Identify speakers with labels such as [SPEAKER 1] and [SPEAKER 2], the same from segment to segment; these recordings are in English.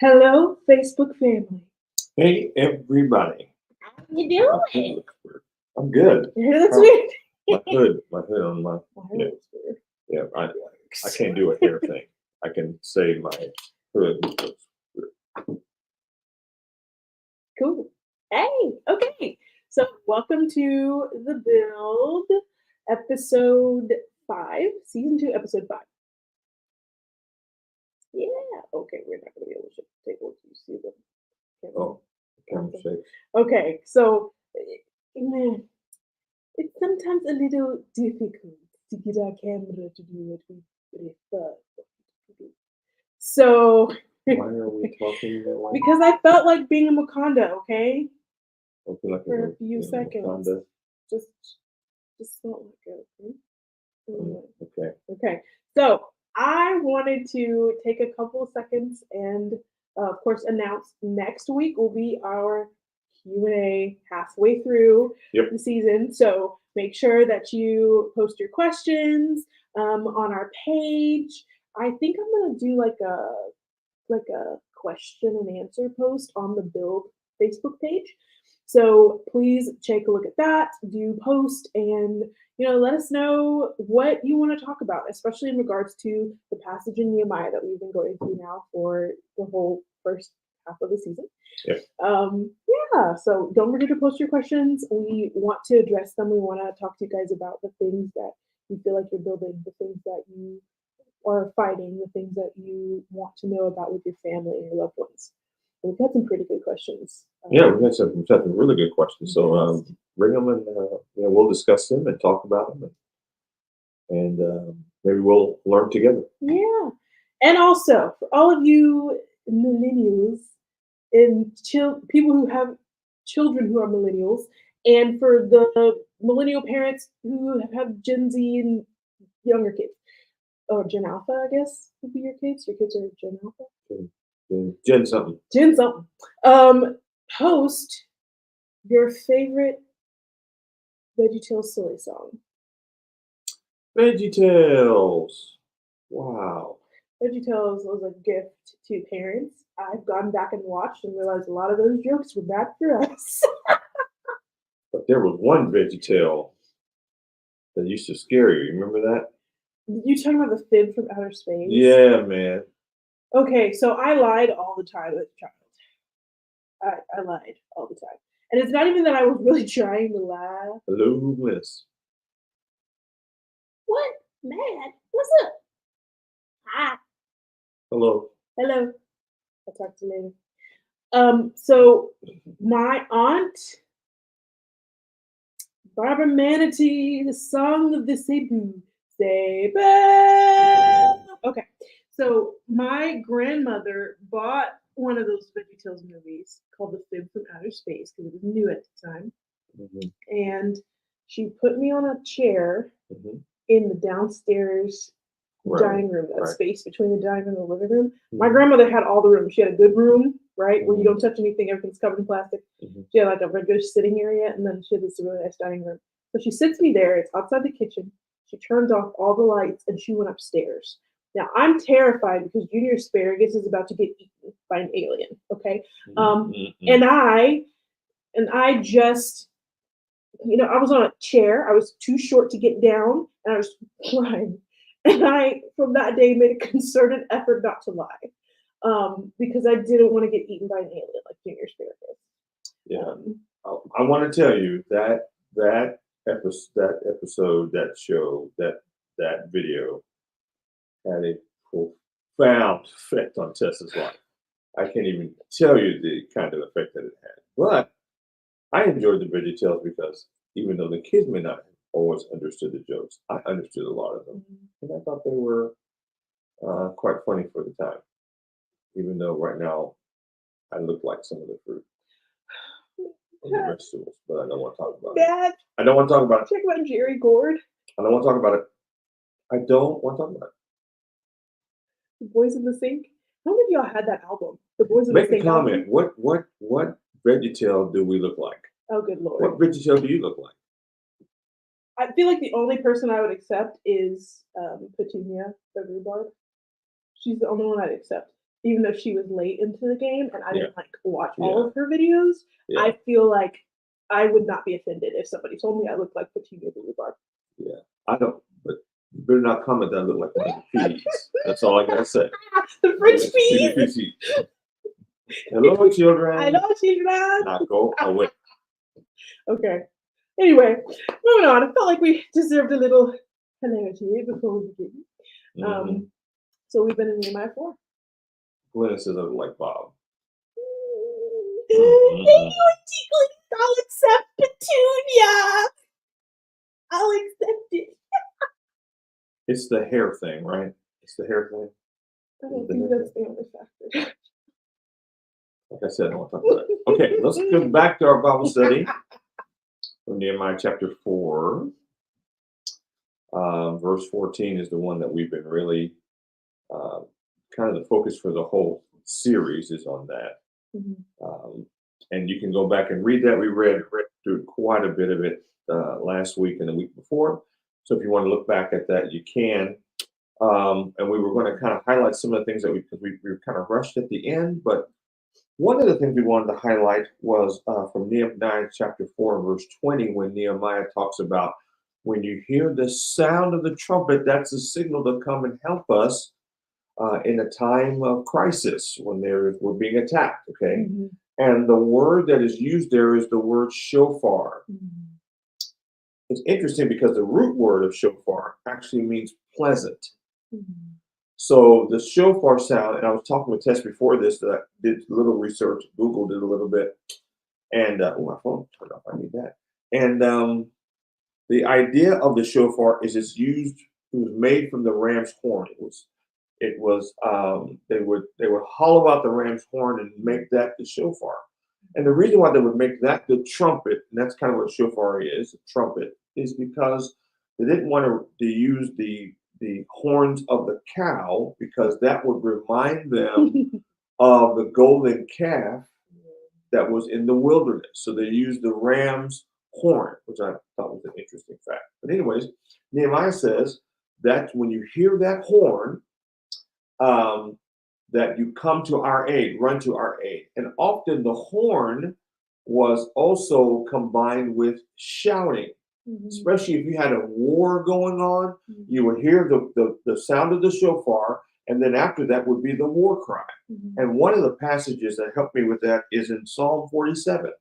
[SPEAKER 1] Hello, Facebook family.
[SPEAKER 2] Hey, everybody.
[SPEAKER 1] How you
[SPEAKER 2] My hood
[SPEAKER 1] doing?
[SPEAKER 2] looks weird. I'm good.
[SPEAKER 1] It looks
[SPEAKER 2] How-
[SPEAKER 1] weird.
[SPEAKER 2] my hood on my,
[SPEAKER 1] My
[SPEAKER 2] yeah,
[SPEAKER 1] hair looks weird.
[SPEAKER 2] yeah. I can't do a hair thing. I can say my hood looks weird.
[SPEAKER 1] Cool. Hey, okay. So, welcome to the build, episode 5, season 2, episode 5. Yeah. Okay, we're not gonna be able to shift the table. You see the camera.
[SPEAKER 2] Oh, camera shakes.
[SPEAKER 1] Okay, so man, it's sometimes a little difficult to get our camera to do what we prefer to do. So,
[SPEAKER 2] Why are we talking that way?
[SPEAKER 1] because I felt like being in Wakanda, okay,
[SPEAKER 2] I feel like
[SPEAKER 1] for a
[SPEAKER 2] it's
[SPEAKER 1] few seconds.
[SPEAKER 2] Wakanda.
[SPEAKER 1] Just felt like it. Okay? Anyway.
[SPEAKER 2] Okay.
[SPEAKER 1] Okay, so I wanted to take a couple of seconds and, of course, announce next week will be our Q&A halfway through
[SPEAKER 2] Yep.
[SPEAKER 1] the season. So make sure that you post your questions on our page. I think I'm gonna do like a question and answer post on the Build Facebook page. So please take a look at that, do post, and let us know what you want to talk about, especially in regards to the passage in Nehemiah that we've been going through now for the whole first half of the season.
[SPEAKER 2] Yep.
[SPEAKER 1] Yeah, so don't forget to post your questions. We want to address them. We want to talk to you guys about the things that you feel like you're building, the things that you are fighting, the things that you want to know about with your family and your loved ones. And we've had some pretty good questions.
[SPEAKER 2] Yeah, we've had some really good questions. So bring them and we'll discuss them and talk about them, and maybe we'll learn together.
[SPEAKER 1] Yeah, and also for all of you millennials and people who have children who are millennials, and for the millennial parents who have Gen Z and younger kids, or Gen Alpha, I guess would be your kids. Your kids are Gen Alpha.
[SPEAKER 2] Jen something.
[SPEAKER 1] Gen something. Post your favorite VeggieTales silly song.
[SPEAKER 2] VeggieTales. Wow.
[SPEAKER 1] VeggieTales was a gift to parents. I've gone back and watched and realized a lot of those jokes were bad for us.
[SPEAKER 2] But there was one VeggieTale that used to scare you. Remember that?
[SPEAKER 1] You talking about the fib from outer space?
[SPEAKER 2] Yeah, man.
[SPEAKER 1] Okay, so I lied all the time as a child. I lied all the time. And it's not even that I was really trying to lie.
[SPEAKER 2] Hello, Miss.
[SPEAKER 1] What? Man, what's up? Hi.
[SPEAKER 2] Hello.
[SPEAKER 1] Hello. I'll talk to you later. So my aunt, Barbara Manatee, the song of the Cebu. Cebu. Okay. So my grandmother bought one of those VeggieTales movies called The Fib from Outer Space because it was new at the time.
[SPEAKER 2] Mm-hmm.
[SPEAKER 1] And she put me on a chair in the downstairs dining room, that space between the dining room and the living room. My grandmother had all the rooms. She had a good room, right, where you don't touch anything, everything's covered in plastic. She had like a regular sitting area, and then she had this really nice dining room. So she sits me there. It's outside the kitchen. She turns off all the lights, and she went upstairs. Now I'm terrified because Junior Asparagus is about to get eaten by an alien. Okay, and I just. I was on a chair. I was too short to get down, and I was crying. And I, from that day, made a concerted effort not to lie, because I didn't want to get eaten by an alien like Junior Asparagus.
[SPEAKER 2] Yeah, I want to tell you that episode, that show, that video had a profound effect on Tessa's life. I can't even tell you the kind of effect that it had, but I enjoyed the VeggieTales because even though the kids may not have always understood the jokes, I understood a lot of them, and I thought they were quite funny for the time. Even though right now I look like some of the fruit and the vegetables, but I don't want to talk about it. I don't want to talk about it.
[SPEAKER 1] Check about Jerry Gord.
[SPEAKER 2] I don't want to talk about it. I don't want to talk about it.
[SPEAKER 1] The Boys in the Sink. How many of y'all had that album? The Boys in the Sink.
[SPEAKER 2] Make a comment. Album? What VeggieTale do we look like?
[SPEAKER 1] Oh, good Lord.
[SPEAKER 2] What VeggieTale do you look like?
[SPEAKER 1] I feel like the only person I would accept is Petunia, the rhubarb. She's the only one I'd accept. even though she was late into the game and I didn't like watch all
[SPEAKER 2] Yeah.
[SPEAKER 1] of her videos,
[SPEAKER 2] Yeah.
[SPEAKER 1] I feel like I would not be offended if somebody told me I looked like Petite Rhubarb.
[SPEAKER 2] Yeah. I don't, but you better not comment that I look like one of the peas. That's all I gotta say.
[SPEAKER 1] The French peas.
[SPEAKER 2] Hello, children.
[SPEAKER 1] Hello, children.
[SPEAKER 2] Now go away.
[SPEAKER 1] Okay. Anyway, moving on. I felt like we deserved a little hilarity before we begin.
[SPEAKER 2] Mm-hmm.
[SPEAKER 1] So we've been in Nehemiah 4.
[SPEAKER 2] Glenn says I look like Bob.
[SPEAKER 1] Thank you, Tickly. I'll accept Petunia. I'll accept it.
[SPEAKER 2] It's the hair thing, right? It's the hair thing.
[SPEAKER 1] I don't think that's the only factor.
[SPEAKER 2] Like I said, I don't want to talk about it. Okay, let's go back to our Bible study from Nehemiah chapter 4. Verse 14 is the one that we've been really kind of the focus for the whole series is on that. Mm-hmm. And you can go back and read that. We read through quite a bit of it last week and the week before. So if you want to look back at that, you can. And we were going to kind of highlight some of the things that we kind of rushed at the end. But one of the things we wanted to highlight was from Nehemiah chapter 4, verse 20, when Nehemiah talks about when you hear the sound of the trumpet, that's a signal to come and help us in a time of crisis when we're being attacked. Okay. Mm-hmm. And the word that is used there is the word shofar. Mm-hmm. It's interesting because the root word of shofar actually means pleasant. Mm-hmm. So the shofar sound, and I was talking with Tess before this that I did a little research, Googled it a little bit, and my phone turned off. I need that. And the idea of the shofar is it was made from the ram's horn. It was they would hollow out the ram's horn and make that the shofar. And the reason why they would make that the trumpet, and that's kind of what shofar is, a trumpet, is because they didn't want to use the horns of the cow because that would remind them of the golden calf that was in the wilderness. So they used the ram's horn, which I thought was an interesting fact. But anyways, Nehemiah says that when you hear that horn, that you come to our aid, run to our aid. And often the horn was also combined with shouting. Mm-hmm. Especially if you had a war going on, mm-hmm. you would hear the sound of the shofar, and then after that would be the war cry. Mm-hmm. And one of the passages that helped me with that is in Psalm 47.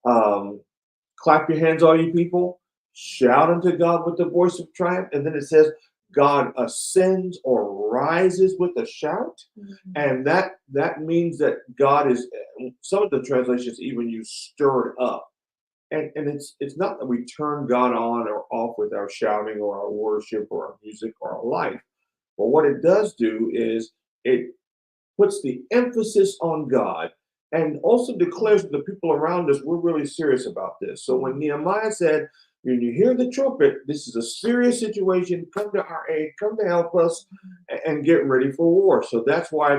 [SPEAKER 2] Clap your hands, all you people, shout unto God with the voice of triumph. And then it says, God ascends or rises with a shout. Mm-hmm. And that means that God is, some of the translations even use stirred up. And it's not that we turn God on or off with our shouting or our worship or our music or our life. But what it does do is it puts the emphasis on God and also declares to the people around us, we're really serious about this. So when Nehemiah said, when you hear the trumpet, this is a serious situation, come to our aid, come to help us, and get ready for war. So that's why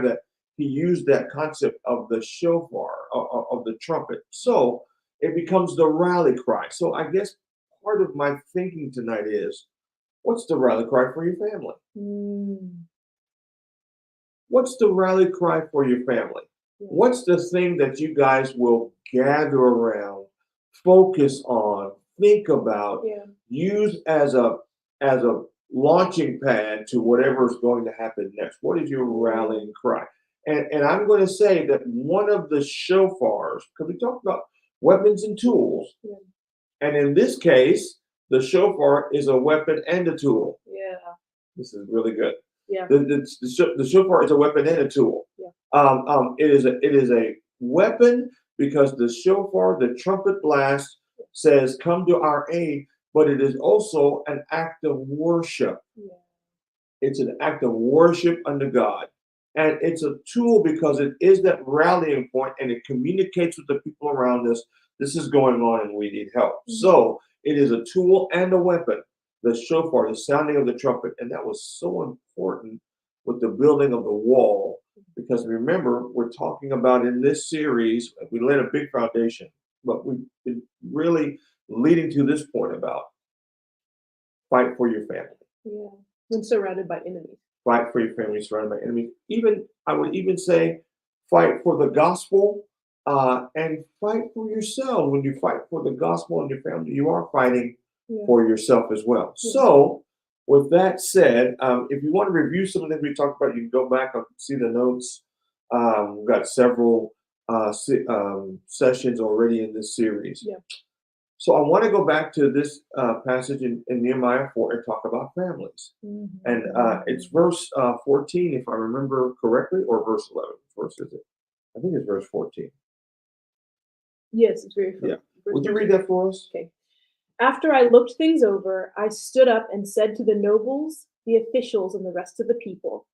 [SPEAKER 2] he used that concept of the shofar, of the trumpet. So it becomes the rally cry. So I guess part of my thinking tonight is, what's the rally cry for your family? What's the rally cry for your family? What's the thing that you guys will gather around, focus on, think about, use as a launching pad to whatever is going to happen next? What is your rallying cry? And I'm going to say that one of the shofars, because we talked about weapons and tools, and in this case, the shofar is a weapon and a tool. Yeah, this is really good. Yeah, the shofar is a weapon and a tool. Yeah. It is a weapon because the shofar, the trumpet blast, says, "Come to our aid," but it is also an act of worship. Yeah. It's an act of worship unto God. And it's a tool because it is that rallying point and it communicates with the people around us. This is going on and we need help. Mm-hmm. So it is a tool and a weapon. The shofar, the sounding of the trumpet. And that was so important with the building of the wall. Because remember, we're talking about in this series, we laid a big foundation, but we've been really leading to this point about fight for your family.
[SPEAKER 1] Yeah. When surrounded by enemies.
[SPEAKER 2] Fight for your family surrounded by enemies. Even I would even say, fight for the gospel, and fight for yourself. When you fight for the gospel and your family, you are fighting for yourself as well.
[SPEAKER 1] Yeah.
[SPEAKER 2] So, with that said, if you want to review some of the things we talked about, you can go back and see the notes. We've got several sessions already in this series.
[SPEAKER 1] Yeah.
[SPEAKER 2] So I want to go back to this passage in Nehemiah 4 and talk about families.
[SPEAKER 1] Mm-hmm.
[SPEAKER 2] And it's verse 14, if I remember correctly, or verse 11. Which verse is it? I think it's verse 14.
[SPEAKER 1] Yes, it's very
[SPEAKER 2] Yeah. Would you read that for us?
[SPEAKER 1] Okay. After I looked things over, I stood up and said to the nobles, the officials, and the rest of the people,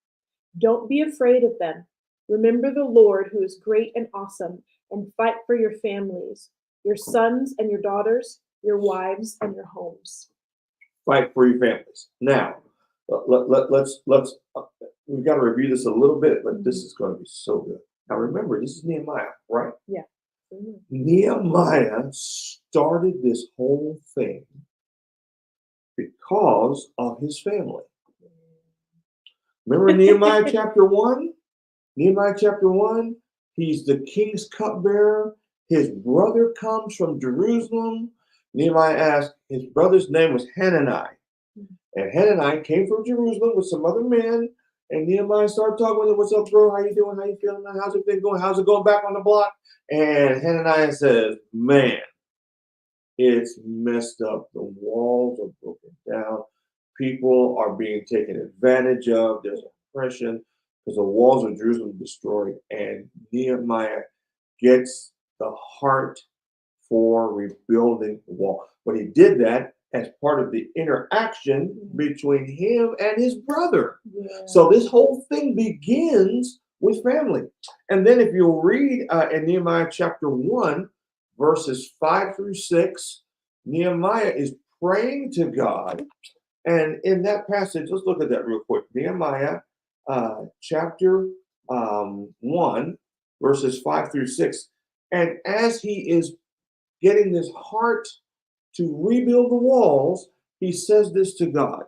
[SPEAKER 1] "Don't be afraid of them. Remember the Lord, who is great and awesome, and fight for your families, your sons and your daughters, your wives and your homes."
[SPEAKER 2] Fight for your families. Now, let's we've got to review this a little bit, but this is going to be so good. Now, remember, this is Nehemiah, right?
[SPEAKER 1] Yeah. Mm-hmm.
[SPEAKER 2] Nehemiah started this whole thing because of his family. Remember Nehemiah chapter 1? Nehemiah chapter 1, he's the king's cupbearer. His brother comes from Jerusalem. Nehemiah asked, his brother's name was Hanani. And Hanani came from Jerusalem with some other men. And Nehemiah started talking with him. "What's up, bro? How you doing? How you feeling? How's it been going? How's it going back on the block?" And Hananiah says, "Man, it's messed up. The walls are broken down. People are being taken advantage of. There's oppression because the walls of Jerusalem are destroyed." And Nehemiah gets the heart for rebuilding the wall. But he did that as part of the interaction between him and his brother.
[SPEAKER 1] Yeah.
[SPEAKER 2] So this whole thing begins with family. And then if you'll read in Nehemiah chapter 1, verses 5 through 6, Nehemiah is praying to God. And in that passage, let's look at that real quick. Nehemiah chapter 1, verses 5 through 6. And as he is getting this heart to rebuild the walls, he says this to God.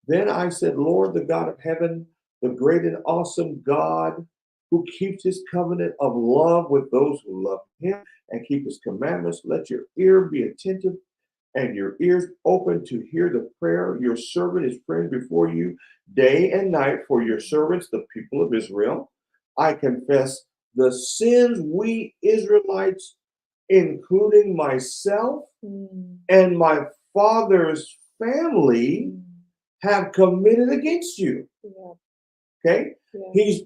[SPEAKER 2] "Then I said, Lord, the God of heaven, the great and awesome God, who keeps his covenant of love with those who love him and keep his commandments, let your ear be attentive and your ears open to hear the prayer your servant is praying before you day and night for your servants, the people of Israel. I confess the sins we Israelites, including myself and my father's family, have committed against you."
[SPEAKER 1] Yeah.
[SPEAKER 2] Okay?
[SPEAKER 1] Yeah.
[SPEAKER 2] He's,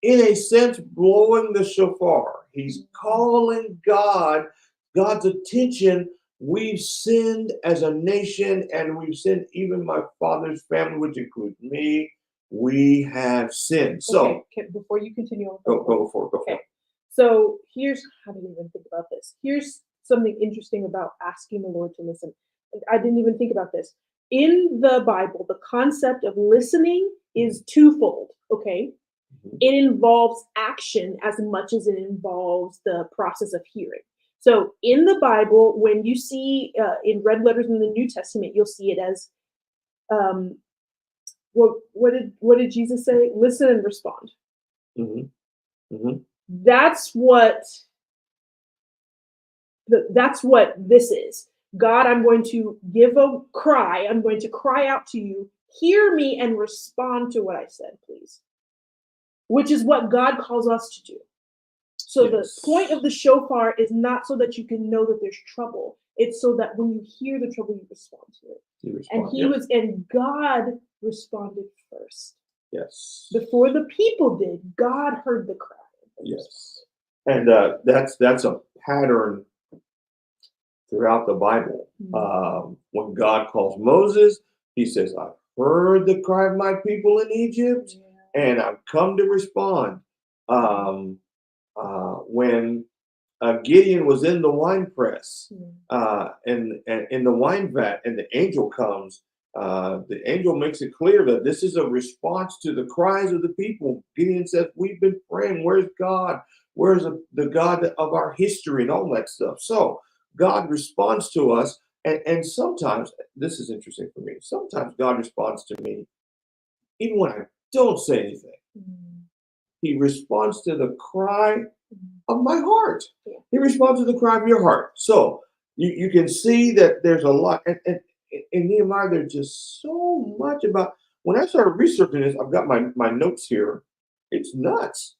[SPEAKER 2] in a sense, blowing the shofar. He's calling God's attention. We've sinned as a nation, and we've sinned even my father's family, which includes me. We have sinned. So,
[SPEAKER 1] okay, before you continue on,
[SPEAKER 2] go for it.
[SPEAKER 1] Okay. So here's, how did I even think about this? Here's something interesting about asking the Lord to listen. I didn't even think about this. In the Bible, the concept of listening is twofold, okay? It involves action as much as it involves the process of hearing. So in the Bible, when you see in red letters in the New Testament, you'll see it as, what did Jesus say? Listen and respond. That's what this is. God, I'm going to give a cry. I'm going to cry out to you. Hear me and respond to what I said, please. Which is what God calls us to do. So the point of the shofar is not so that you can know that there's trouble. It's so that when you hear the trouble, you respond to it. And God responded first.
[SPEAKER 2] Yes.
[SPEAKER 1] Before the people did, God heard the cry.
[SPEAKER 2] Yes. And that's a pattern throughout the Bible. When God calls Moses, he says, "I've heard the cry of my people in Egypt, and I've come to respond." When Gideon was in the wine press, and in the wine vat, and the angel comes, the angel makes it clear that this is a response to the cries of the people. Gideon says, "We've been praying. Where's God? Where's the God of our history?" and all that stuff. So God responds to us, and sometimes, this is interesting for me, sometimes God responds to me even when I don't say anything. He responds to the cry of my heart. He responds to the cry of your heart. So you can see that there's a lot. And in Nehemiah, there's just so much about. When I started researching this, I've got my notes here. It's nuts.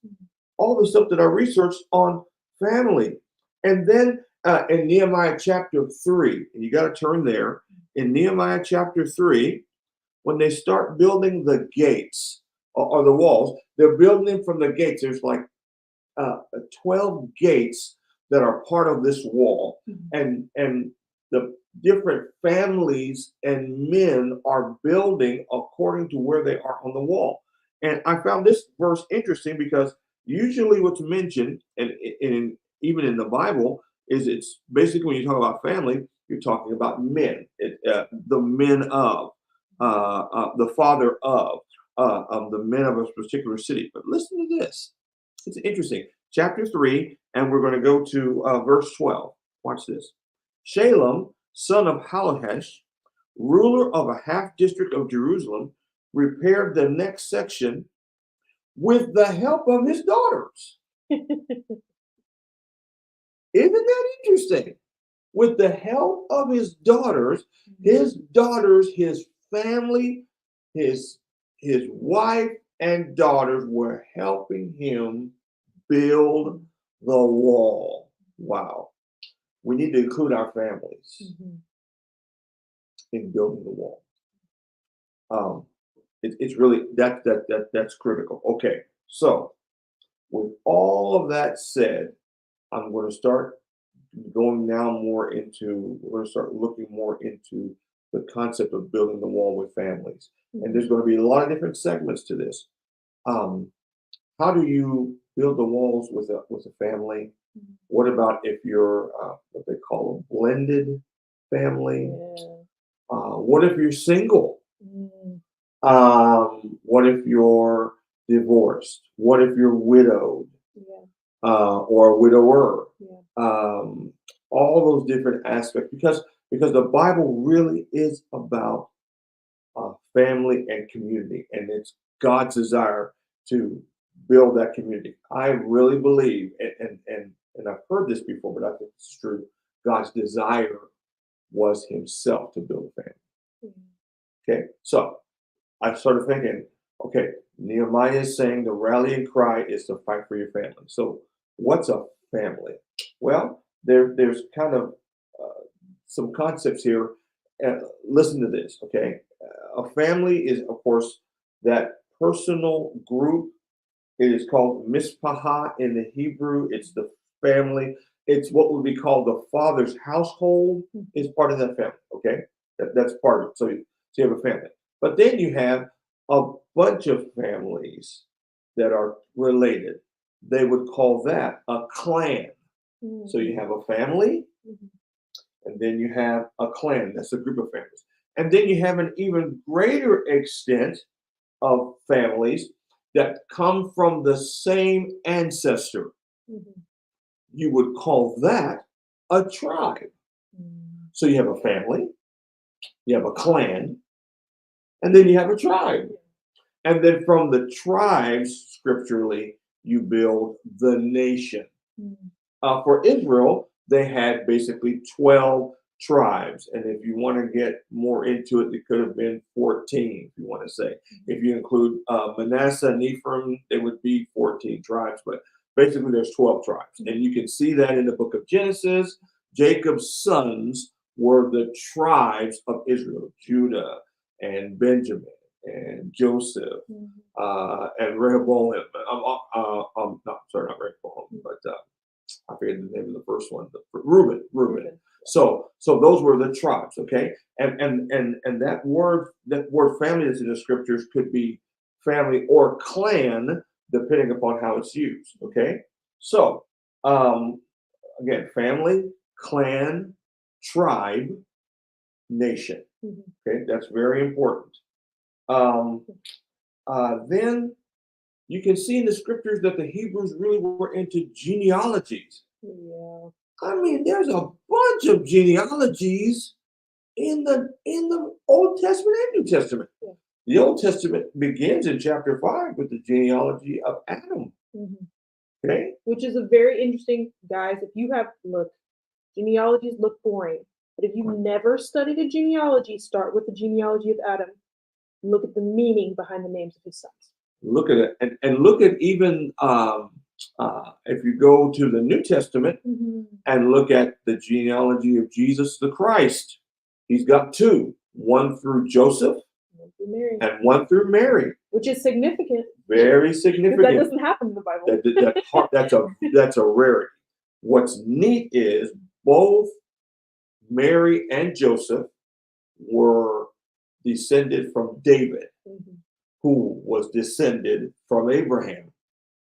[SPEAKER 2] All the stuff that I researched on family. And then in Nehemiah chapter 3, and you got to turn there, in Nehemiah chapter 3, when they start building the gates or the walls, they're building them from the gates. There's like 12 gates that are part of this wall. And the different families and men are building according to where they are on the wall. And I found this verse interesting because usually what's mentioned, and even in the Bible, is it's basically when you talk about family, you're talking about men, the men of, the father of the men of a particular city. But listen to this. It's interesting. Chapter 3, and we're going to go to verse 12. Watch this. Shalem, son of Halahesh, ruler of a half district of Jerusalem, repaired the next section with the help of his daughters. Isn't that interesting? With the help of his daughters, his family, his wife and daughters were helping him build the wall. Wow. We need to include our families in building the wall. It's really that's critical. Okay, so with all of that said, I'm going to start going now more into. We're going to start looking more into the concept of building the wall with families, and there's going to be a lot of different segments to this. How do you build the walls with a family? What about if you're what they call a blended family? What if you're single? What if you're divorced? What if you're widowed or a widower? All those different aspects, because the Bible really is about family and community, and it's God's desire to build that community. I really believe, and I've heard this before, but I think it's true. God's desire was Himself to build a family. Okay, so I started thinking, okay, Nehemiah is saying the rallying cry is to fight for your family. So what's a family? Well, there's kind of some concepts here. Listen to this, okay? A family is, of course, that personal group. It is called mispaha in the Hebrew. It's the family. It's what would be called the father's household is part of that family, okay? That's part of it. So you have a family. But then you have a bunch of families that are related. They would call that a clan. So you have a family, and then you have a clan. That's a group of families. And then you have an even greater extent of families that come from the same ancestor. You would call that a tribe. So you have a family, you have a clan, and then you have a tribe. And then from the tribes, scripturally, you build the nation. For Israel, they had basically 12 tribes. And if you want to get more into it, it could have been 14, if you want to say. If you include Manasseh and Ephraim, it would be 14 tribes. But basically, there's 12 tribes. And you can see that in the book of Genesis. Jacob's sons were the tribes of Israel, Judah and Benjamin and Joseph and Rehoboam. Not Rehoboam, but I forget the name of the first one. Reuben. So those were the tribes, okay? And that word family that's in the scriptures could be family or clan, depending upon how it's used, okay? So again, family, clan, tribe, nation. Okay, that's very important. Then you can see in the scriptures that the Hebrews really were into genealogies. I mean, there's a bunch of genealogies in the Old Testament and New Testament. The Old Testament begins in chapter 5 with the genealogy of Adam.
[SPEAKER 1] Mhm.
[SPEAKER 2] Okay?
[SPEAKER 1] Which is a very interesting, guys. If you have, look, genealogies look boring, but if you've never studied a genealogy, start with the genealogy of Adam. Look at the meaning behind the names of his sons.
[SPEAKER 2] Look at it. And look at even if you go to the New Testament and look at the genealogy of Jesus the Christ, he's got two, one through Joseph and one through Mary.
[SPEAKER 1] Which is significant.
[SPEAKER 2] Very significant.
[SPEAKER 1] That doesn't happen in the Bible.
[SPEAKER 2] That's a rarity. What's neat is both Mary and Joseph were descended from David, who was descended from Abraham,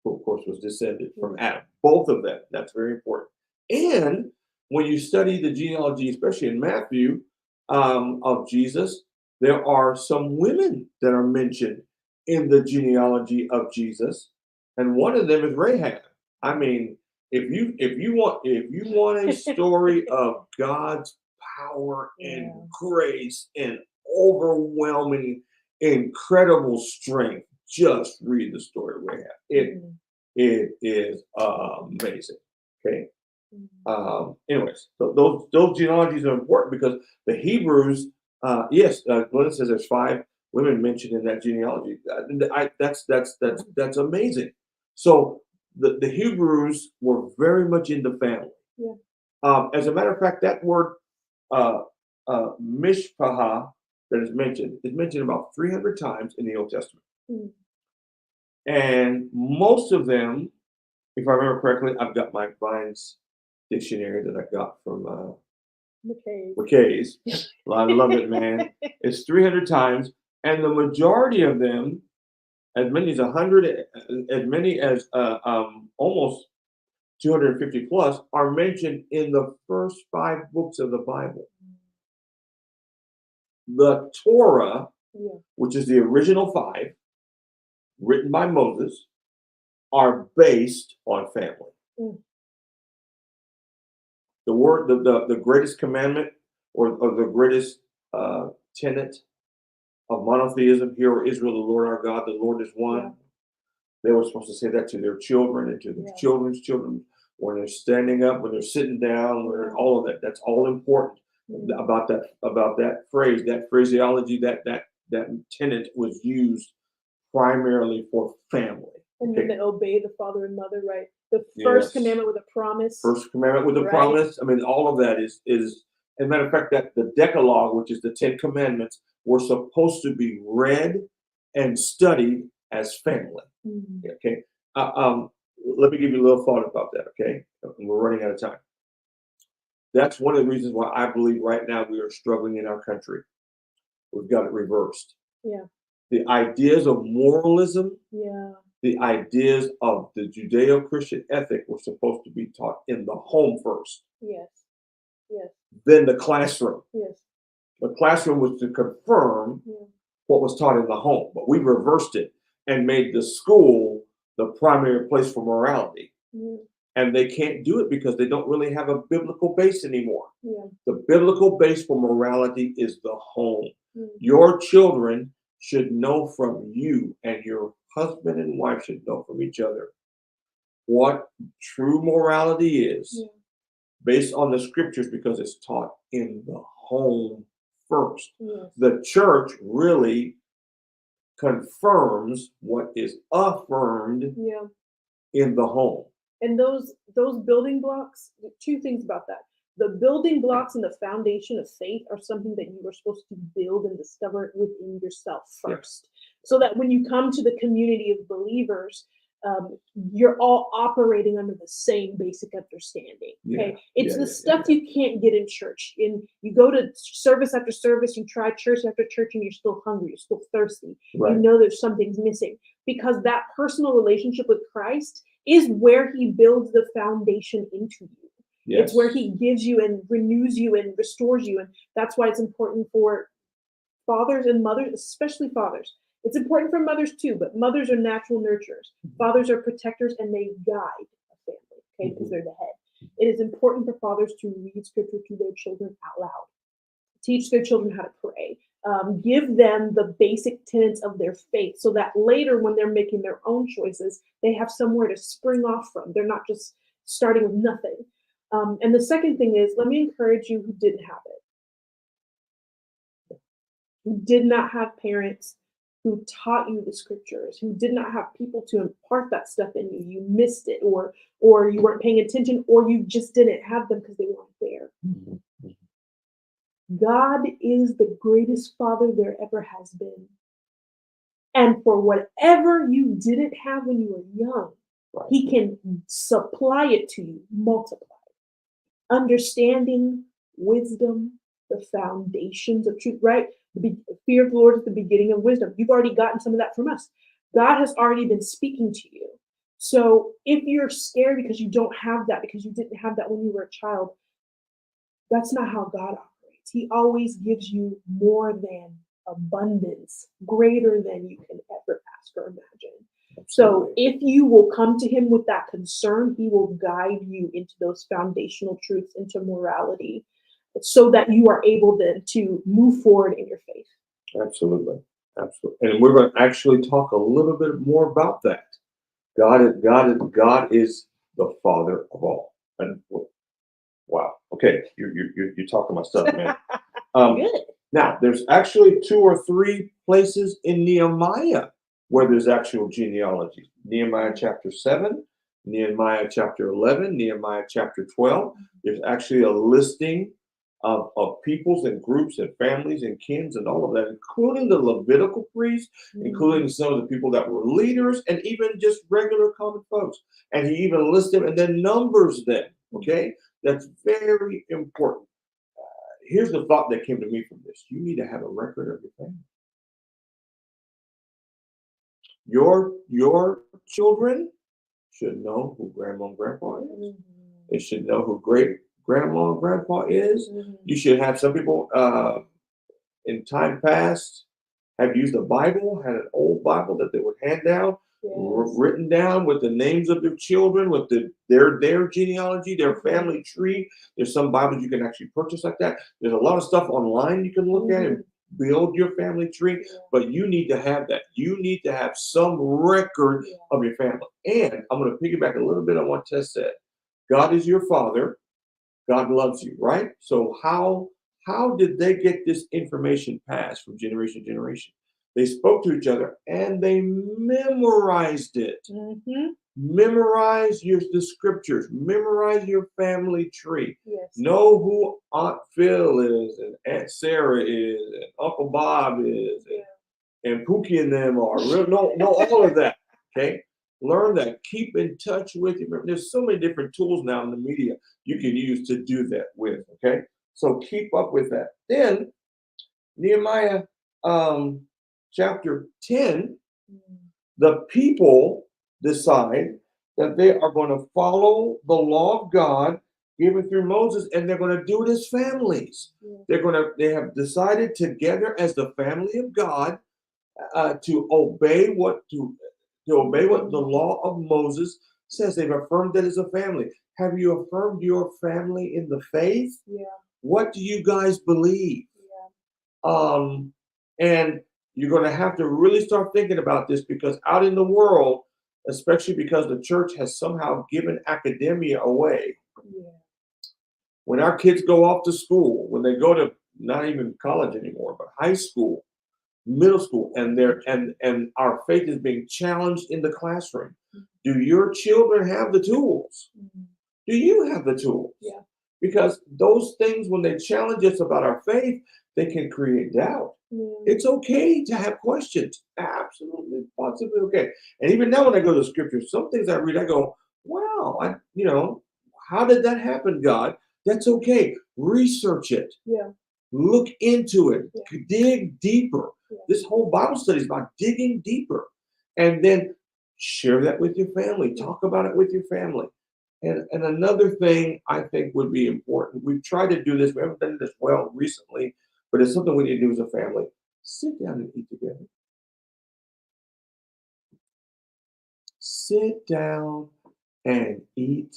[SPEAKER 2] who of course was descended from Adam. Both of them. That's very important. And when you study the genealogy, especially in Matthew, of Jesus, there are some women that are mentioned in the genealogy of Jesus, and one of them is Rahab. I mean, if you want a story of God's power and grace and overwhelming, incredible strength, just read the story of Rahab. It is amazing. Okay. Anyways, so those genealogies are important because the Hebrews, yes, Glenn says there's 5 women mentioned in that genealogy. That's amazing. So the Hebrews were very much in the family. Yeah. As a matter of fact, that word mishpah that is mentioned about 300 times in the Old Testament. And most of them, if I remember correctly, I've got my Vine's dictionary that I got from McKay's. Well, I love it, man. It's 300 times, and the majority of them, as many as 100, as many as almost 250 plus, are mentioned in the first 5 books of the Bible. The Torah, which is the original 5, written by Moses, are based on family. The word, the greatest commandment or the greatest tenet of monotheism, hear, O Israel, the Lord our God, the Lord is one. They were supposed to say that to their children and to their children's children when they're standing up, when they're sitting down, when all of that. That's all important about that phrase, that phraseology, that tenet was used primarily for family.
[SPEAKER 1] And then they obey the father and mother, right? The first commandment with a promise.
[SPEAKER 2] First commandment with a promise. I mean, all of that is as a matter of fact, that the Decalogue, which is the 10 commandments, were supposed to be read and studied as family. Okay. Let me give you a little thought about that. Okay. We're running out of time. That's one of the reasons why I believe right now we are struggling in our country. We've got it reversed. Yeah. The ideas of moralism. Yeah. The ideas of the Judeo-Christian ethic were supposed to be taught in the home first. Yes. Yes. Then the classroom. Yes. The classroom was to confirm what was taught in the home, but we reversed it and made the school the primary place for morality. And they can't do it because they don't really have a biblical base anymore. The biblical base for morality is the home. Your children should know from you, and your husband and wife should know from each other what true morality is based on the scriptures, because it's taught in the home first. The church really confirms what is affirmed in the home. And those building blocks, 2 things about that. The building blocks and the foundation of faith are something that you are supposed to build and discover within yourself first. So that when you come to the community of believers, you're all operating under the same basic understanding. Okay, it's the stuff you can't get in church. You go to service after service, you try church after church, and you're still hungry, you're still thirsty. You know there's something's missing, because that personal relationship with Christ is where He builds the foundation into you. It's where He gives you and renews you and restores you, and that's why it's important for fathers and mothers, especially fathers. It's important for mothers too, but mothers are natural nurturers. Fathers are protectors, and they guide a family, okay, because they're the head. It is important for fathers to read scripture to their children out loud.
[SPEAKER 1] teach their children how to pray. Give them the basic tenets of their faith so that later, when they're making their own choices, they have somewhere to spring off from. They're not just starting with nothing. And the second thing is, let me encourage you who didn't have it, who did not have parents who taught you the scriptures, who did not have people to impart that stuff in you. You missed it, or you weren't paying attention, or you just didn't have them because they weren't there. God is the greatest father there ever has been. And for whatever you didn't have when you were young, he can supply it to you, multiply. Understanding, wisdom, the foundations of truth, right? The fear of the Lord is the beginning of wisdom. You've already gotten some of that from us. God has already been speaking to you. So if you're scared because you don't have that, because you didn't have that when you were a child, that's not how God operates. He always gives you more than abundance, greater than you can ever ask or imagine. So if you will come to him with that concern, he will guide you into those foundational truths, into morality, so that you are able then to move forward in your faith.
[SPEAKER 2] Absolutely. Absolutely. And we're going to actually talk a little bit more about that. God is the Father of all. And wow. Okay. You're talking my stuff, man.
[SPEAKER 1] Good.
[SPEAKER 2] Now, there's actually 2 or 3 places in Nehemiah where there's actual genealogy. Nehemiah chapter 7, Nehemiah chapter 11, Nehemiah chapter 12. There's actually a listing of peoples and groups and families and kins and all of that, including the Levitical priests, including some of the people that were leaders, and even just regular common folks. And he even lists them and then numbers them. Okay? That's very important. Here's the thought that came to me from this. You need to have a record of your family. Your children should know who grandma and grandpa is. They should know who great grandma and grandpa is. You should have some people in time past have used a Bible, had an old Bible that they would hand down, written down with the names of their children, with their genealogy, their family tree. There's some Bibles you can actually purchase like that. There's a lot of stuff online you can look at and build your family tree, but you need to have that. You need to have some record of your family. And I'm going to piggyback a little bit on what Tess said. God is your father. God loves you, right? So how did they get this information passed from generation to generation? They spoke to each other and they memorized it. Memorize the scriptures. Memorize your family tree. Know who Aunt Phil is and Aunt Sarah is and Uncle Bob is and Pookie and them are. Know all of that. Okay. Learn that. Keep in touch with you. There's so many different tools now in the media you can use to do that with. Okay. So keep up with that. Then Nehemiah chapter 10, the people decide that they are going to follow the law of God given through Moses, and they're going to do it as families. They have decided together as the family of God to obey what the law of Moses says. They've affirmed that as a family. Have you affirmed your family in the faith? What do you guys believe? And you're going to have to really start thinking about this, because out in the world, especially because the church has somehow given academia away. When our kids go off to school, when they go to not even college anymore, but high school, middle school, and our faith is being challenged in the classroom. Do your children have the tools? Do you have the tools? Because those things, when they challenge us about our faith, they can create doubt. It's okay to have questions. Absolutely, possibly okay. And even now when I go to the scriptures, some things I read, I go, wow, how did that happen, God? That's okay. Research it. Look into it. Dig deeper. This whole Bible study is about digging deeper. And then share that with your family. Talk about it with your family. And another thing I think would be important, we've tried to do this, we haven't done this well recently, but it's something we need to do as a family. Sit down and eat together. Sit down and eat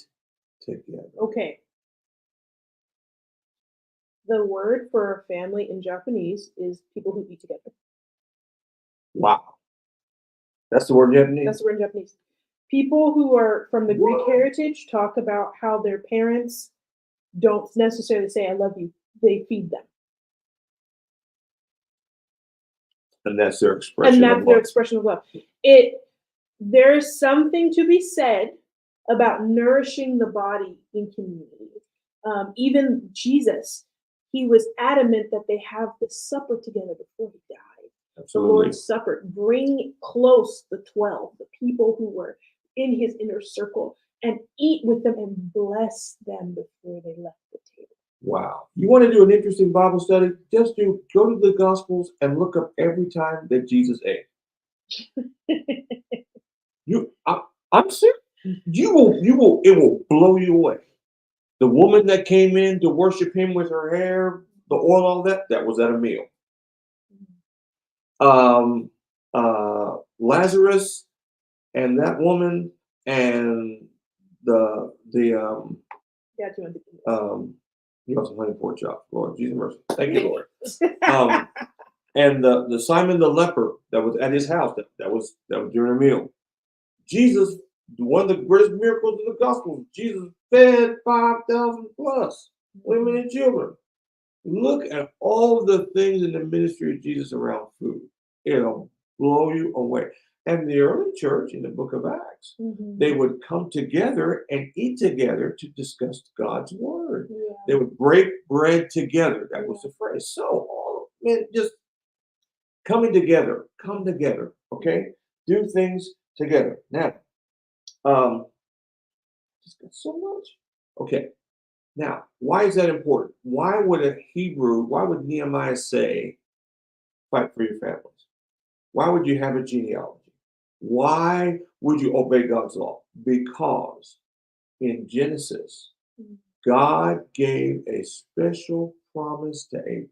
[SPEAKER 2] together.
[SPEAKER 1] Okay. The word for family in Japanese is people who eat together.
[SPEAKER 2] Wow. That's the word Japanese?
[SPEAKER 1] That's the word in Japanese. People who are from the Greek heritage talk about how their parents don't necessarily say "I love you"; they feed them,
[SPEAKER 2] And that's their expression.
[SPEAKER 1] and that's their expression of love. There's something to be said about nourishing the body in community. Even Jesus, he was adamant that they have the supper together before he died.
[SPEAKER 2] Absolutely.
[SPEAKER 1] The Lord's Supper. Bring close the 12, the people who were in his inner circle, and eat with them and bless them before they left the table.
[SPEAKER 2] Wow. You want to do an interesting Bible study? Just go to the Gospels and look up every time that Jesus ate. I'm serious. It will blow you away. The woman that came in to worship him with her hair, the oil, all that was at a meal. Lazarus and that woman and he was a honey pork chop. Lord Jesus mercy. Thank you, Lord. And the Simon the leper that was at his house, that was during a meal. Jesus, one of the greatest miracles in the gospel, Jesus fed 5,000 plus women and children. Look at all the things in the ministry of Jesus around food. It'll blow you away. And the early church in the book of Acts, they would come together and eat together to discuss God's word. Yeah. They would break bread together. That was the phrase. So all just come together, okay? Do things together. Now, just got so much. Okay. Now, why is that important? Why would Nehemiah say, fight for your families? Why would you have a genealogy? Why would you obey God's law? Because in Genesis, God gave a special promise to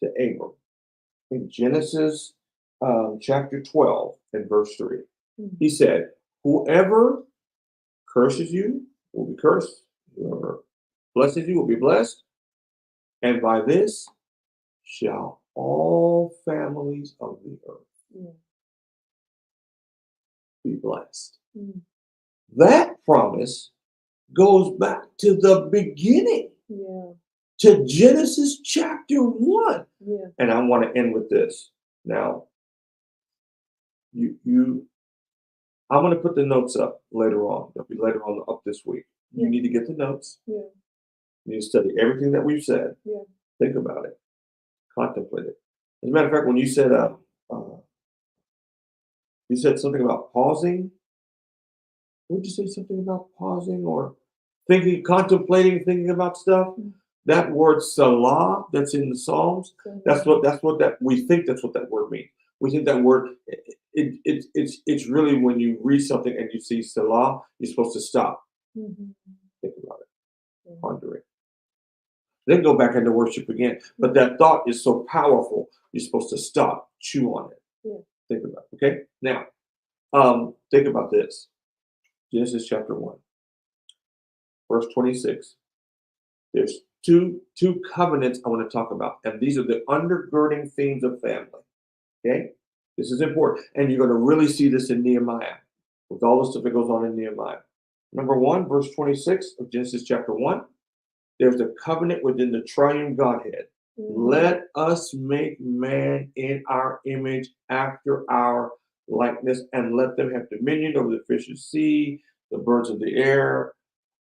[SPEAKER 2] Abram. In Genesis chapter 12 and verse 3, he said, whoever curses you will be cursed. Whoever blesses you will be blessed. And by this shall all families of the earth be blessed. That promise goes back to the beginning, to Genesis chapter 1. And I want to end with this. Now, I'm going to put the notes up later on. They'll be later on up this week. You need to get the notes. You need to study everything that we've said. Think about it. Contemplate it. As a matter of fact, when you said something about pausing, would you say something about pausing or thinking, contemplating, thinking about stuff? That word Salah that's in the Psalms, that's what we think that's what that word means. We think that word, it's really when you read something and you see Salah, you're supposed to stop. Think about it. Ponder it. Then go back into worship again. But that thought is so powerful, you're supposed to stop, chew on it. Think about it. Okay? Now, think about this. Genesis chapter 1, verse 26. There's two covenants I want to talk about. And these are the undergirding themes of family. Okay? This is important. And you're going to really see this in Nehemiah, with all the stuff that goes on in Nehemiah. Number 1, verse 26 of Genesis chapter 1. There's a covenant within the triune Godhead. Let us make man in our image after our likeness, and let them have dominion over the fish of the sea, the birds of the air,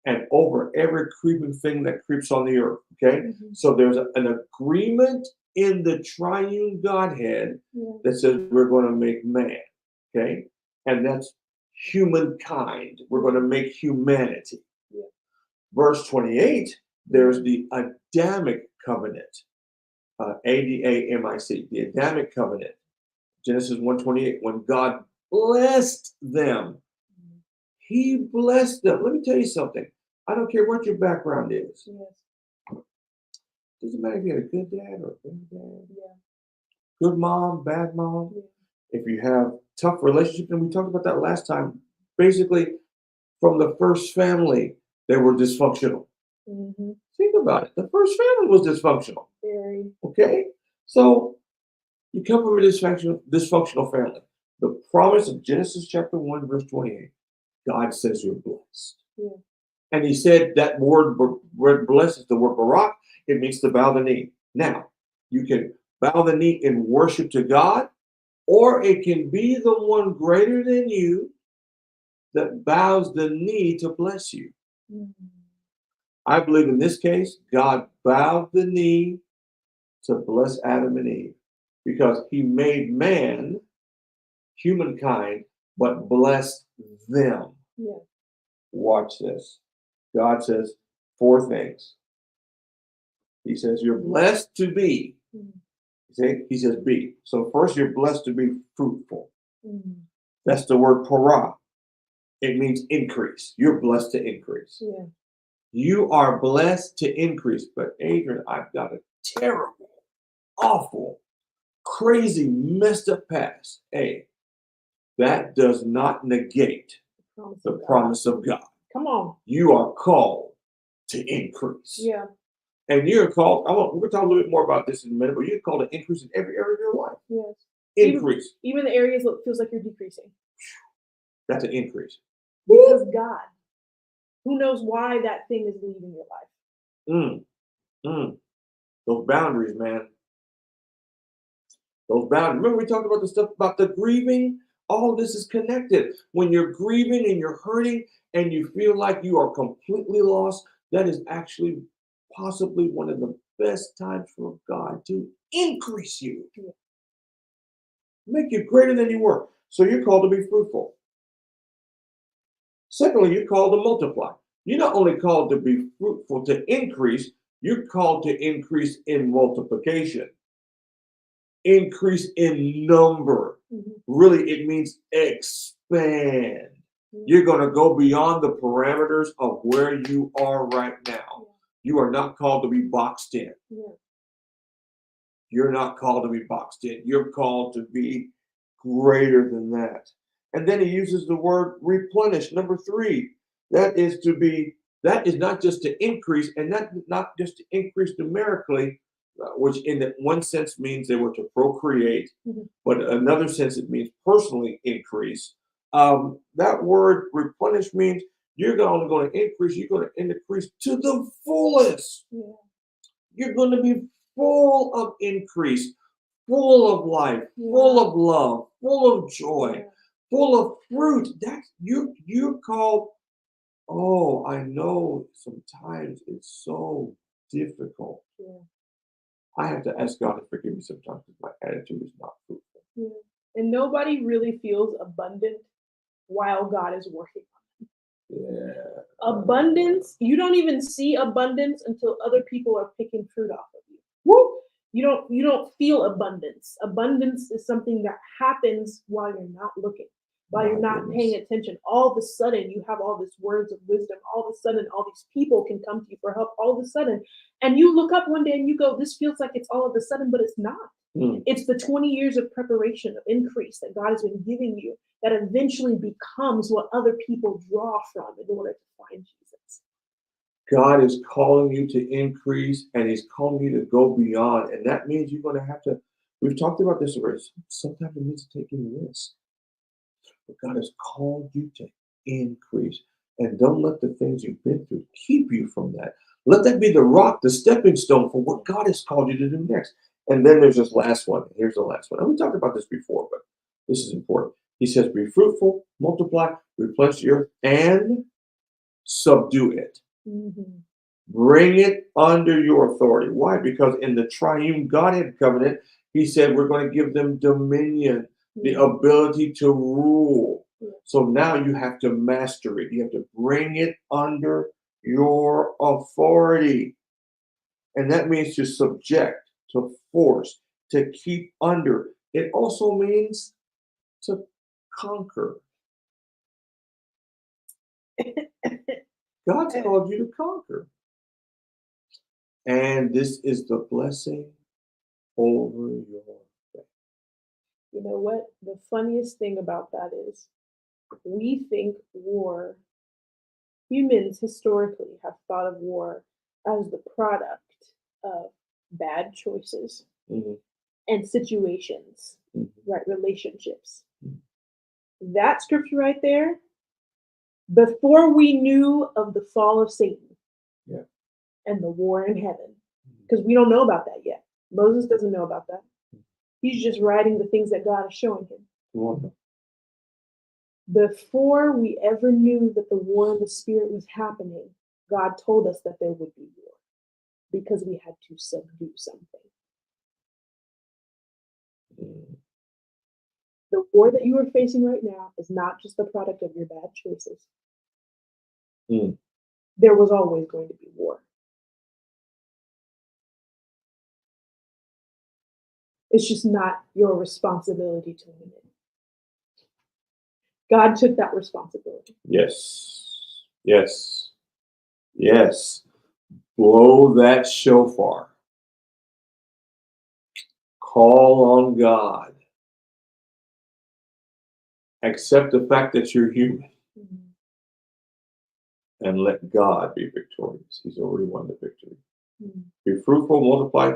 [SPEAKER 2] and over every creeping thing that creeps on the earth. Okay? So there's an agreement in the triune Godhead that says we're going to make man. Okay? And that's humankind. We're going to make humanity. Verse 28, there's the Adamic covenant. Adamic, the Adamic covenant. Genesis 1:28, when God blessed them, he blessed them. Let me tell you something. I don't care what your background is. Doesn't matter if you had a good dad or a bad dad. Good mom, bad mom. If you have tough relationships, and we talked about that last time, basically from the first family, they were dysfunctional. Think about it. The first family was dysfunctional.
[SPEAKER 1] Very.
[SPEAKER 2] Okay? So you come from a dysfunctional family. The promise of Genesis chapter 1, verse 28, God says you're blessed.
[SPEAKER 1] Yeah.
[SPEAKER 2] And he said that word blessed is the word barak. It means to bow the knee. Now, you can bow the knee in worship to God, or it can be the one greater than you that bows the knee to bless you.
[SPEAKER 1] Mm-hmm.
[SPEAKER 2] I believe in this case, God bowed the knee to bless Adam and Eve because he made man, humankind, but blessed them.
[SPEAKER 1] Yeah.
[SPEAKER 2] Watch this. God says 4 things. He says, you're blessed to be. See? He says, be. So first, you're blessed to be fruitful.
[SPEAKER 1] Mm-hmm.
[SPEAKER 2] That's the word parah. It means increase. You're blessed to increase.
[SPEAKER 1] Yeah.
[SPEAKER 2] You are blessed to increase. But Adrian, I've got a terrible, awful, crazy, messed up past. Hey, that does not negate the promise of God.
[SPEAKER 1] Come on.
[SPEAKER 2] You are called to increase.
[SPEAKER 1] Yeah.
[SPEAKER 2] And you're called, we're going to talk a little bit more about this in a minute, but you're called to increase in every area of your life.
[SPEAKER 1] Yes.
[SPEAKER 2] Increase.
[SPEAKER 1] Even the areas that feels like you're decreasing.
[SPEAKER 2] That's an increase.
[SPEAKER 1] Because God, who knows why that thing is leaving your life?
[SPEAKER 2] Those boundaries, man. Those boundaries. Remember we talked about the stuff about the grieving? All this is connected. When you're grieving and you're hurting and you feel like you are completely lost, that is actually possibly one of the best times for God to increase you. Yeah. Make you greater than you were. So you're called to be fruitful. Secondly, you're called to multiply. You're not only called to be fruitful, to increase, you're called to increase in multiplication. Increase in number. Mm-hmm. Really, it means expand. Mm-hmm. You're going to go beyond the parameters of where you are right now. Yeah. You are not called to be boxed in. Yeah. You're not called to be boxed in. You're called to be greater than that. And then he uses the word replenish. Number 3, that is not just to increase, and not just to increase numerically, which in one sense means they were to procreate, mm-hmm. but in another sense it means personally increase. That word replenish means you're not only going to increase, you're going to increase to the fullest. Yeah. You're going to be full of increase, full of life, yeah. full of love, full of joy, yeah. full of fruit. That's you're called. Oh, I know sometimes it's so difficult. Yeah. I have to ask God to forgive me sometimes because my attitude is not fruitful.
[SPEAKER 1] Yeah. And nobody really feels abundant while God is working on them. Yeah. Abundance, you don't even see abundance until other people are picking fruit off of you. Woo! You don't feel abundance. Abundance is something that happens while you're not looking, while you're not paying attention. All of a sudden, you have all these words of wisdom. All of a sudden, all these people can come to you for help. All of a sudden, and you look up one day and you go, "This feels like it's all of a sudden," but it's not. It's the 20 years of preparation, of increase that God has been giving you that eventually becomes what other people draw from in order to find Jesus.
[SPEAKER 2] God is calling you to increase, and he's calling you to go beyond. And that means you're going to have to, we've talked about this already, sometimes it means taking risks. But God has called you to increase. And don't let the things you've been through keep you from that. Let that be the rock, the stepping stone for what God has called you to do next. And then there's this last one. Here's the last one. And we talked about this before, but this is important. He says, be fruitful, multiply, replenish the earth, and subdue it. Mm-hmm. Bring it under your authority. Why? Because in the triune Godhead covenant, he said we're going to give them dominion, the ability to rule. So now you have to master it. You have to bring it under your authority. And that means to subject, to force, to keep under. It also means to conquer. God's called you to conquer. And this is the blessing over your faith.
[SPEAKER 1] You know what? The funniest thing about that is we think war, humans historically have thought of war as the product of bad choices
[SPEAKER 2] Mm-hmm.
[SPEAKER 1] and situations,
[SPEAKER 2] Mm-hmm.
[SPEAKER 1] right? Relationships. That scripture right there, before we knew of the fall of Satan
[SPEAKER 2] Yeah.
[SPEAKER 1] and the war in heaven, because we don't know about that yet. Moses doesn't know about that. He's just writing the things that God is showing him.
[SPEAKER 2] Wonderful.
[SPEAKER 1] Before we ever knew that the war in the spirit was happening, God told us that there would be war because we had to subdue something. The war that you are facing right now is not just the product of your bad choices.
[SPEAKER 2] Mm.
[SPEAKER 1] There was always going to be war. It's just not your responsibility to win it. God took that responsibility.
[SPEAKER 2] Yes. Yes. Yes. Blow that shofar. Call on God. Accept the fact that you're human.
[SPEAKER 1] Mm-hmm.
[SPEAKER 2] And let God be victorious. He's already won the victory.
[SPEAKER 1] Mm-hmm.
[SPEAKER 2] Be fruitful, multiply,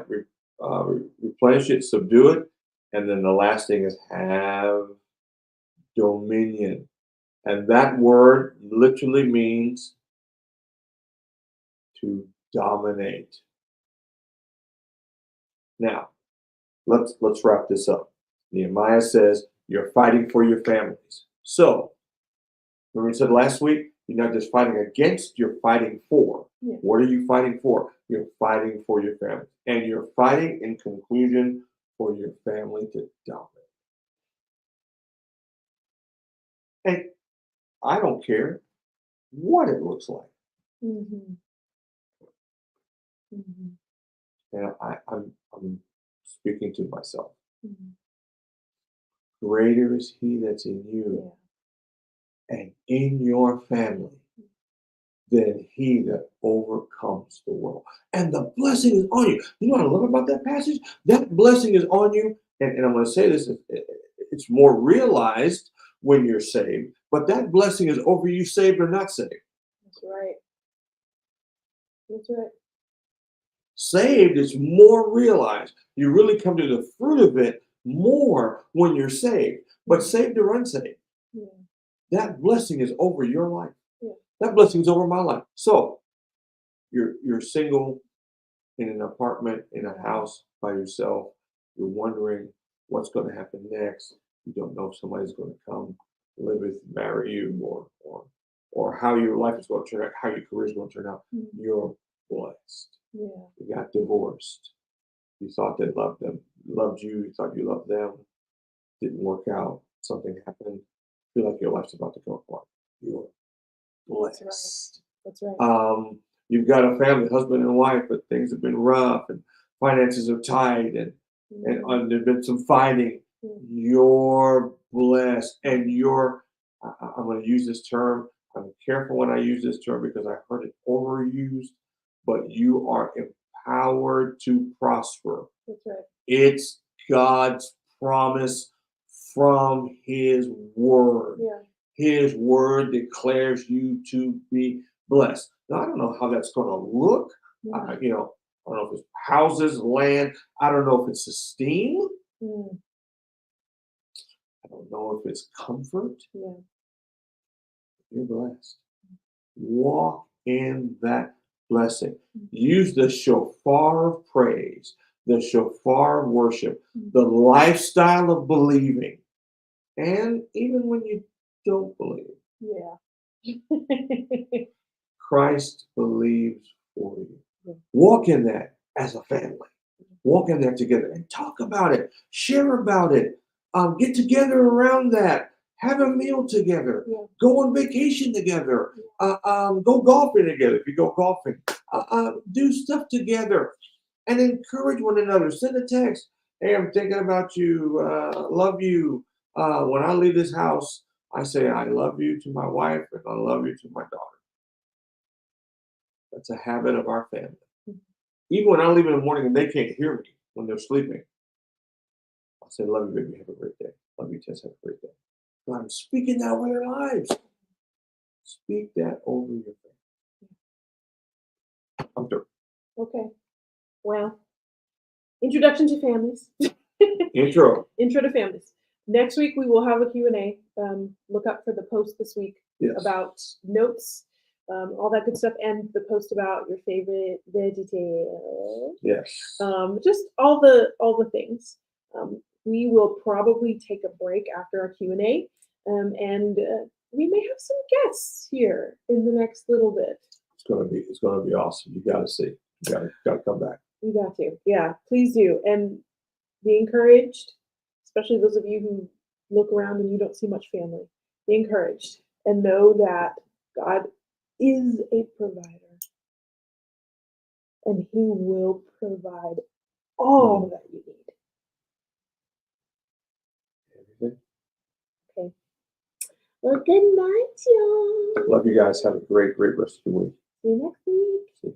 [SPEAKER 2] replenish it, subdue it. And then the last thing is have dominion. And that word literally means to dominate. Now, let's wrap this up. Nehemiah says you're fighting for your families. So, remember we said last week, you're not just fighting against, you're fighting for.
[SPEAKER 1] Yeah.
[SPEAKER 2] What are you fighting for? You're fighting for your family. And you're fighting, in conclusion, for your family to dominate. And I don't care what it looks like.
[SPEAKER 1] Mm-hmm. Mm-hmm.
[SPEAKER 2] And I'm speaking to myself.
[SPEAKER 1] Mm-hmm.
[SPEAKER 2] Greater is he that's in you and in your family than he that overcomes the world. And the blessing is on you. You know what I love about that passage? That blessing is on you. And I'm going to say this, it's more realized when you're saved, but that blessing is over you, saved or not saved.
[SPEAKER 1] That's right. That's right.
[SPEAKER 2] Saved is more realized. You really come to the fruit of it more when you're saved. But saved or unsaved, that blessing is over your life.
[SPEAKER 1] Yeah.
[SPEAKER 2] That blessing is over my life. So you're single in an apartment, in a house by yourself. You're wondering what's going to happen next. You don't know if somebody's going to come live with, marry you, or how your life is going to turn out, how your career is going to turn out.
[SPEAKER 1] Mm-hmm.
[SPEAKER 2] You're blessed.
[SPEAKER 1] Yeah.
[SPEAKER 2] You got divorced. You thought they loved you. You thought you loved them. Didn't work out. Something happened. Feel like your life's about to go apart. You're blessed.
[SPEAKER 1] That's right.
[SPEAKER 2] You've got a family, husband and wife, but things have been rough and finances are tight and there's been some fighting. You're blessed. And I'm going to use this term. I'm careful when I use this term because I heard it overused, but you are empowered to prosper.
[SPEAKER 1] That's right.
[SPEAKER 2] It's God's promise from his word.
[SPEAKER 1] Yeah.
[SPEAKER 2] His word declares you to be blessed. Now, I don't know how that's going to look.
[SPEAKER 1] Yeah.
[SPEAKER 2] I don't know if it's houses, land. I don't know if it's esteem. I don't know if it's comfort.
[SPEAKER 1] Yeah.
[SPEAKER 2] You're blessed. Walk in that blessing. Use the shofar of praise, the shofar of worship, the lifestyle of believing. And even when you don't believe, Christ believes for you.
[SPEAKER 1] Yeah.
[SPEAKER 2] Walk in that as a family. Walk in that together and talk about it. Share about it. Get together around that. Have a meal together.
[SPEAKER 1] Yeah.
[SPEAKER 2] Go on vacation together. Go golfing together if you go golfing. Do stuff together and encourage one another. Send a text. Hey, I'm thinking about you. Love you. When I leave this house, I say I love you to my wife and I love you to my daughter. That's a habit of our family. Even when I leave in the morning and they can't hear me when they're sleeping, I say, love you, baby. Have a great day. Love you, Tess. Have a great day. But I'm speaking that over their lives. Speak that over your family. I'm through.
[SPEAKER 1] Okay. Well, introduction to families.
[SPEAKER 2] Intro.
[SPEAKER 1] Intro to families. Next week we will have a Q&A. Look up for the post this week about notes, all that good stuff, and the post about your favorite vegetarian.
[SPEAKER 2] Yes.
[SPEAKER 1] Just all the things. We will probably take a break after our Q&A, and we may have some guests here in the next little bit.
[SPEAKER 2] It's gonna be awesome. You gotta see. You gotta come back.
[SPEAKER 1] You got to. Yeah, please do. And be encouraged, especially those of you who look around and you don't see much family. Be encouraged and know that God is a provider, and He will provide all that you need.
[SPEAKER 2] Everything.
[SPEAKER 1] Okay. Well, good night, y'all.
[SPEAKER 2] Love you guys. Have a great rest of the week.
[SPEAKER 1] See you next week.